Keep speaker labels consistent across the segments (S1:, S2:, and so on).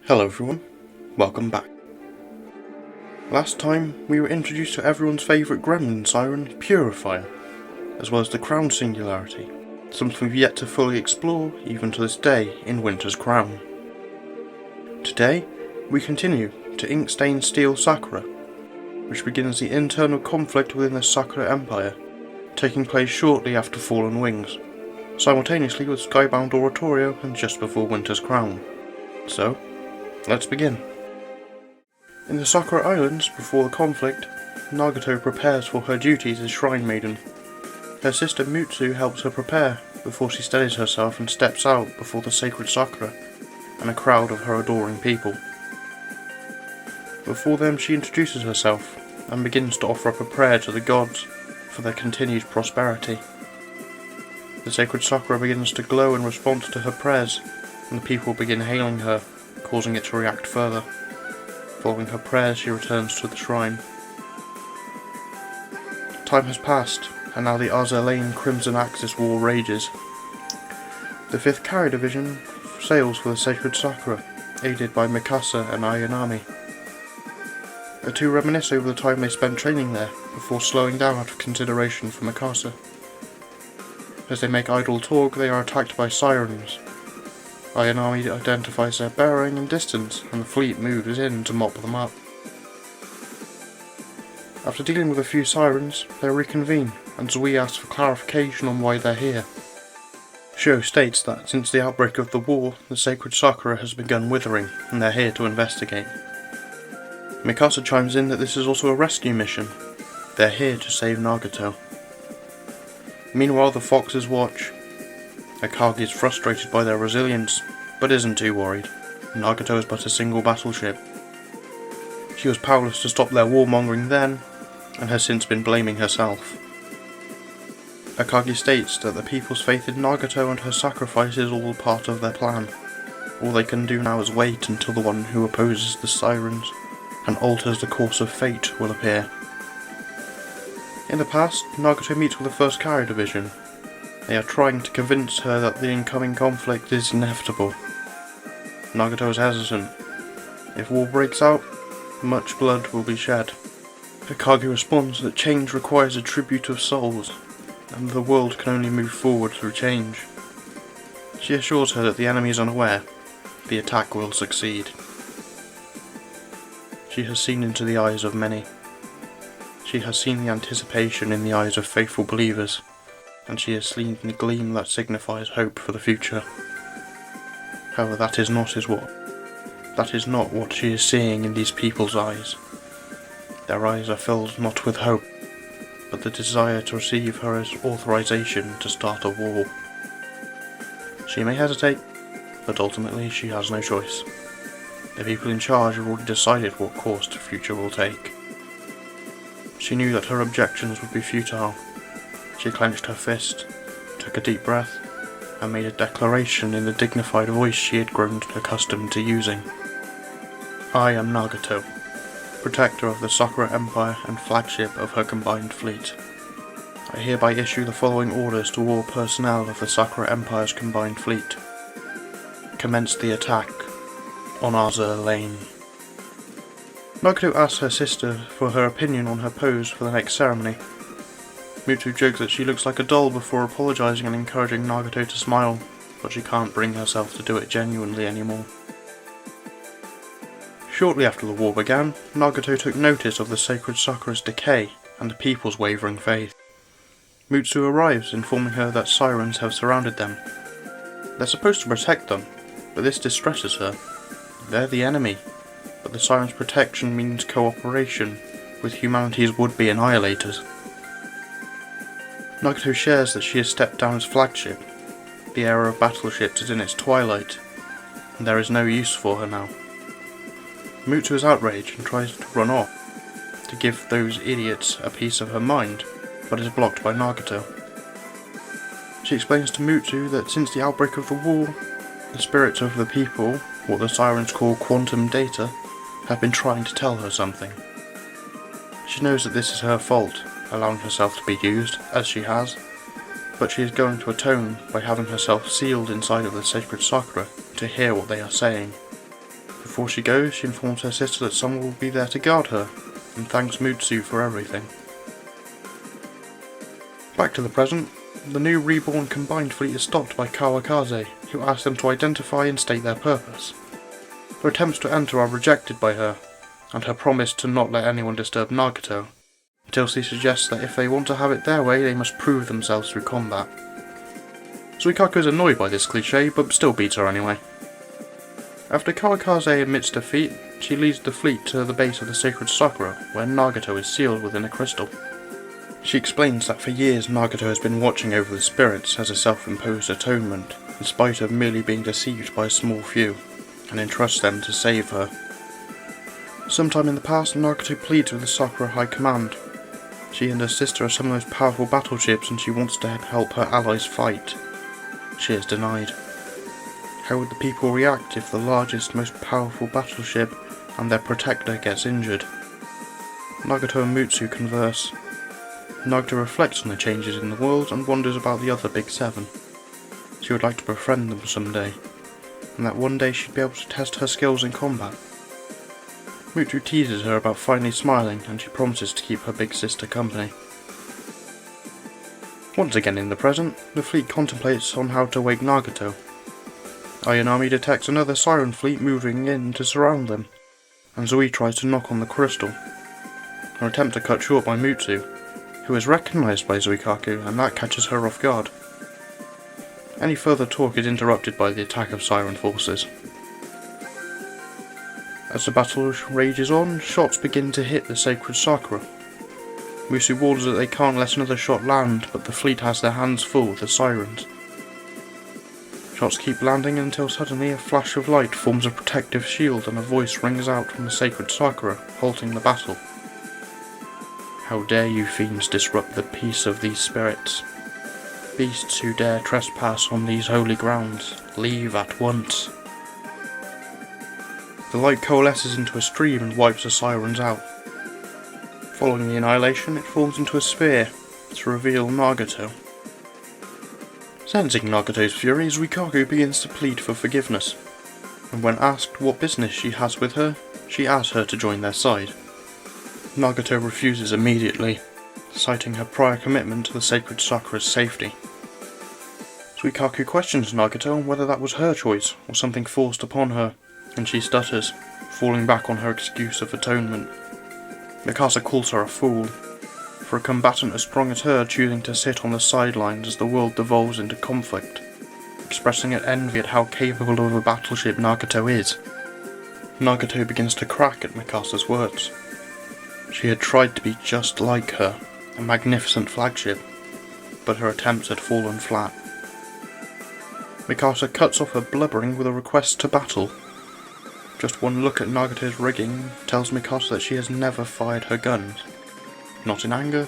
S1: Hello everyone, welcome back. Last time we were introduced to everyone's favourite gremlin siren, Purifier, as well as the Crown Singularity, something we've yet to fully explore even to this day in Winter's Crown. Today we continue to ink-stain Steel Sakura, which begins the internal conflict within the Sakura Empire, taking place shortly after Fallen Wings, simultaneously with Skybound Oratorio and just before Winter's Crown. So, let's begin. In the Sakura Islands, before the conflict, Nagato prepares for her duties as Shrine Maiden. Her sister Mutsu helps her prepare before she steadies herself and steps out before the sacred Sakura and a crowd of her adoring people. Before them she introduces herself and begins to offer up a prayer to the gods for their continued prosperity. The sacred Sakura begins to glow in response to her prayers, and the people begin hailing her, causing it to react further. Following her prayers, she returns to the shrine. Time has passed, and now the Azur Crimson Axis War rages. The 5th Carrier Division sails for the sacred Sakura, aided by Mikasa and Ayanami. The two reminisce over the time they spent training there, before slowing down out of consideration for Mikasa. As they make idle talk, they are attacked by sirens. Ayanami identifies their bearing and distance, and the fleet moves in to mop them up. After dealing with a few sirens, they reconvene, and Zui asks for clarification on why they're here. Sho states that since the outbreak of the war, the sacred Sakura has begun withering, and they're here to investigate. Mikasa chimes in that this is also a rescue mission. They're here to save Nagato. Meanwhile, the Foxes watch. Akagi is frustrated by their resilience, but isn't too worried. Nagato is but a single battleship. She was powerless to stop their warmongering then, and has since been blaming herself. Akagi states that the people's faith in Nagato and her sacrifice is all part of their plan. All they can do now is wait until the one who opposes the sirens and alters the course of fate will appear. In the past, Nagato meets with the 1st Carrier Division. They are trying to convince her that the incoming conflict is inevitable. Nagato is hesitant. If war breaks out, much blood will be shed. Akagi responds that change requires a tribute of souls, and the world can only move forward through change. She assures her that the enemy is unaware. The attack will succeed. She has seen into the eyes of many. She has seen the anticipation in the eyes of faithful believers, and she has seen the gleam that signifies hope for the future. However, that is not what she is seeing in these people's eyes. Their eyes are filled not with hope, but the desire to receive her authorization to start a war. She may hesitate, but ultimately she has no choice. The people in charge have already decided what course the future will take. She knew that her objections would be futile. She clenched her fist, took a deep breath, and made a declaration in the dignified voice she had grown accustomed to using. I am Nagato, protector of the Sakura Empire and flagship of her combined fleet. I hereby issue the following orders to all personnel of the Sakura Empire's combined fleet. Commence the attack on Azur Lane. Nagato asks her sister for her opinion on her pose for the next ceremony. Mutsu jokes that she looks like a doll before apologising and encouraging Nagato to smile, but she can't bring herself to do it genuinely anymore. Shortly after the war began, Nagato took notice of the sacred Sakura's decay and the people's wavering faith. Mutsu arrives, informing her that sirens have surrounded them. They're supposed to protect them, but this distresses her. They're the enemy, but the sirens' protection means cooperation with humanity's would-be annihilators. Nagato shares that she has stepped down as flagship. The era of battleships is in its twilight, and there is no use for her now. Mutsu is outraged and tries to run off, to give those idiots a piece of her mind, but is blocked by Nagato. She explains to Mutsu that since the outbreak of the war, the spirits of the people, what the sirens call quantum data, have been trying to tell her something. She knows that this is her fault, allowing herself to be used, as she has, but she is going to atone by having herself sealed inside of the sacred Sakura to hear what they are saying. Before she goes, she informs her sister that someone will be there to guard her, and thanks Mutsu for everything. Back to the present, the new reborn combined fleet is stopped by Kawakaze, who asks them to identify and state their purpose. Their attempts to enter are rejected by her, and her promise to not let anyone disturb Nagato, until she suggests that if they want to have it their way, they must prove themselves through combat. Suikaku is annoyed by this cliché, but still beats her anyway. After Kawakaze admits defeat, she leads the fleet to the base of the sacred Sakura, where Nagato is sealed within a crystal. She explains that for years Nagato has been watching over the spirits as a self-imposed atonement, in spite of merely being deceived by a small few, and entrusts them to save her. Sometime in the past, Nagato pleads with the Sakura High Command. She and her sister are some of the most powerful battleships and she wants to help her allies fight. She is denied. How would the people react if the largest, most powerful battleship and their protector gets injured? Nagato and Mutsu converse. Nagato reflects on the changes in the world and wonders about the other Big Seven. She would like to befriend them someday, and that one day she'd be able to test her skills in combat. Mutsu teases her about finally smiling, and she promises to keep her big sister company. Once again in the present, the fleet contemplates on how to wake Nagato. Ayanami detects another siren fleet moving in to surround them, and Zoe tries to knock on the crystal. Her attempt are cut short by Mutsu, who is recognised by Suikaku, and that catches her off guard. Any further talk is interrupted by the attack of siren forces. As the battle rages on, shots begin to hit the sacred Sakura. Mutsu warns that they can't let another shot land, but the fleet has their hands full with the sirens. Shots keep landing until suddenly a flash of light forms a protective shield and a voice rings out from the sacred Sakura, halting the battle. How dare you fiends disrupt the peace of these spirits? Beasts who dare trespass on these holy grounds, leave at once. The light coalesces into a stream and wipes the sirens out. Following the annihilation, it forms into a spear to reveal Nagato. Sensing Nagato's fury, Suikaku begins to plead for forgiveness, and when asked what business she has with her, she asks her to join their side. Nagato refuses immediately, citing her prior commitment to the sacred Sakura's safety. Suikaku questions Nagato on whether that was her choice or something forced upon her, and she stutters, falling back on her excuse of atonement. Mikasa calls her a fool, for a combatant as strong as her choosing to sit on the sidelines as the world devolves into conflict, expressing an envy at how capable of a battleship Nagato is. Nagato begins to crack at Mikasa's words. She had tried to be just like her, a magnificent flagship, but her attempts had fallen flat. Mikasa cuts off her blubbering with a request to battle. Just one look at Nagato's rigging tells Mikasa that she has never fired her guns, not in anger,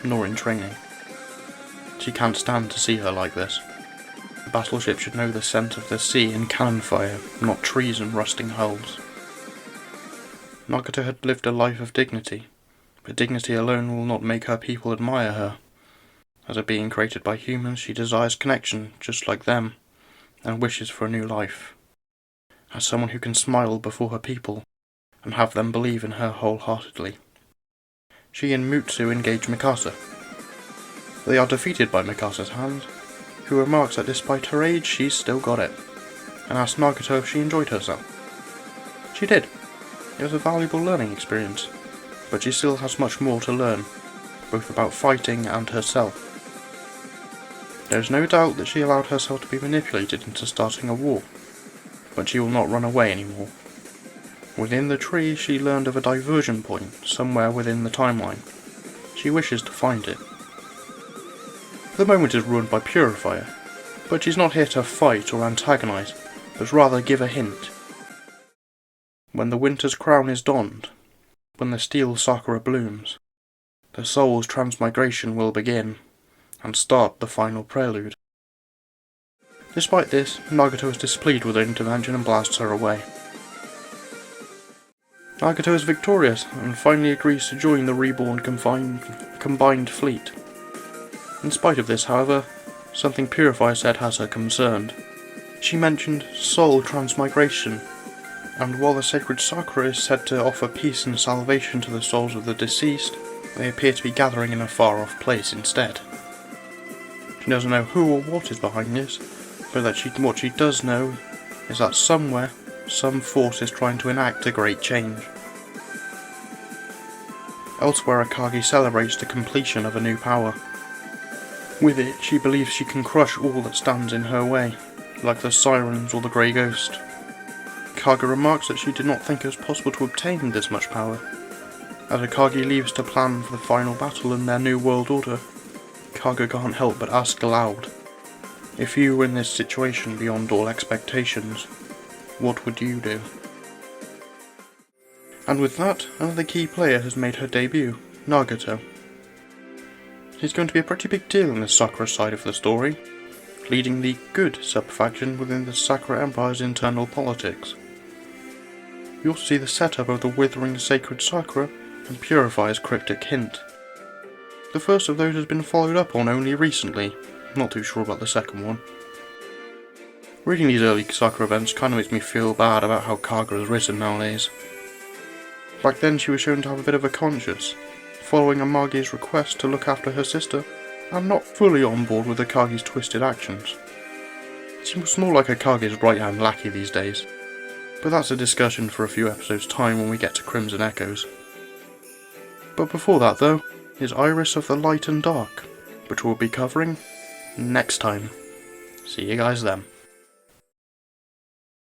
S1: nor in training. She can't stand to see her like this. The battleship should know the scent of the sea and cannon fire, not trees and rusting hulls. Nagato had lived a life of dignity, but dignity alone will not make her people admire her. As a being created by humans, she desires connection, just like them, and wishes for a new life. As someone who can smile before her people, and have them believe in her wholeheartedly. She and Mutsu engage Mikasa. They are defeated by Mikasa's hand, who remarks that despite her age, she's still got it, and asks Nagato if she enjoyed herself. She did. It was a valuable learning experience, but she still has much more to learn, both about fighting and herself. There is no doubt that she allowed herself to be manipulated into starting a war, but she will not run away anymore. Within the tree, she learned of a diversion point somewhere within the timeline. She wishes to find it. The moment is ruined by Purifier, but she's not here to fight or antagonize, but rather give a hint. When the winter's crown is donned, when the Steel Sakura blooms, the soul's transmigration will begin, and start the final prelude. Despite this, Nagato is displeased with her intervention and blasts her away. Nagato is victorious and finally agrees to join the reborn combined fleet. In spite of this, however, something Purifier said has her concerned. She mentioned soul transmigration, And while the sacred Sakura is said to offer peace and salvation to the souls of the deceased, they appear to be gathering in a far-off place instead. She doesn't know who or what is behind this, but what she does know is that somewhere, some force is trying to enact a great change. Elsewhere, Akagi celebrates the completion of a new power. With it, she believes she can crush all that stands in her way, like the Sirens or the Grey Ghost. Kaga remarks that she did not think it was possible to obtain this much power. As Akagi leaves to plan for the final battle in their new world order, Kaga can't help but ask aloud, if you were in this situation beyond all expectations, what would you do? And with that, another key player has made her debut, Nagato. He's going to be a pretty big deal in the Sakura side of the story, leading the good sub-faction within the Sakura Empire's internal politics. We also see the setup of the withering sacred Sakura and Purify's cryptic hint. The first of those has been followed up on only recently, not too sure about the second one. Reading these early Sakura events kinda makes me feel bad about how Kaga is written nowadays. Back then she was shown to have a bit of a conscience, following Amagi's request to look after her sister, and not fully on board with Akagi's twisted actions. She was more like Akagi's right-hand lackey these days, but that's a discussion for a few episodes' time when we get to Crimson Echoes. But before that though, is Iris of the Light and Dark, which we'll be covering next time. See you guys then.